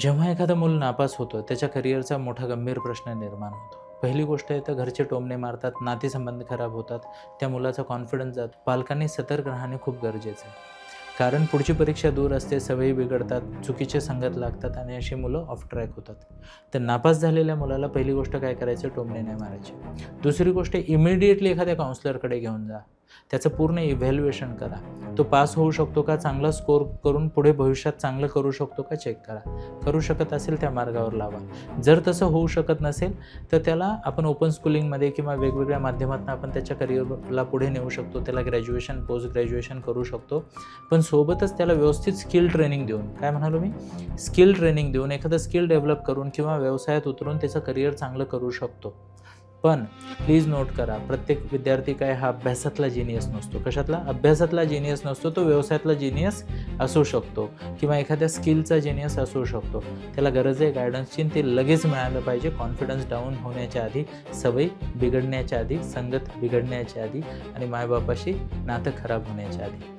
जेव्हा एखादं मूल नापास होतं, त्याच्या करिअरचा मोठा गंभीर प्रश्न निर्माण होतो. पहिली गोष्ट आहे तर घरचे टोमणे मारतात, नातेसंबंध खराब होतात, त्या मुलाचा कॉन्फिडन्स जातो. पालकांनी सतर्क राहणे खूप गरजेचं आहे. कारण पुढची परीक्षा दूर असते, सवयी बिघडतात, चुकीच्या संगत लागतात आणि अशी मुलं ऑफ ट्रॅक होतात. तर नापास झालेल्या मुलाला पहिली गोष्ट काय करायचं, टोमणे नाही मारायचे. दुसरी गोष्ट, इमिडिएटली एखाद्या काउन्सिलरकडे घेऊन जा. त्याचं पूर्ण इव्हॅल्युएशन करा. तो पास होऊ शकतो का, चांगला स्कोर करून पुढे भविष्यात चांगलं करू शकतो का चेक करा. करू शकत असेल त्या मार्गावर लावा. जर तसं होऊ शकत नसेल तर त्याला आपण ओपन स्कूलिंगमध्ये किंवा वेगवेगळ्या माध्यमातून आपण त्याच्या करिअरला पुढे नेऊ शकतो. त्याला ग्रॅज्युएशन, पोस्ट ग्रॅज्युएशन करू शकतो. पण सोबतच त्याला व्यवस्थित स्किल ट्रेनिंग देऊन, काय म्हणालो मी, स्किल ट्रेनिंग देऊन एखादं स्किल डेव्हलप करून किंवा व्यवसायात उतरून त्याचं करिअर चांगलं करू शकतो. पण प्लीज नोट करा, प्रत्येक विद्यार्थी काय हा अभ्यासातला जिनियस नसतो. कशातला? अभ्यासातला जिनियस नसतो. तो व्यवसायातला जिनियस असू शकतो किंवा एखाद्या स्किलचा जिनियस असू शकतो. त्याला गरज आहे गायडन्सची, ते लगेच मिळालं पाहिजे. कॉन्फिडन्स डाऊन होण्याच्या आधी, सवयी बिघडण्याच्या आधी, संगत बिघडण्याच्या आधी आणि मायबापाशी नातं खराब होण्याच्या आधी.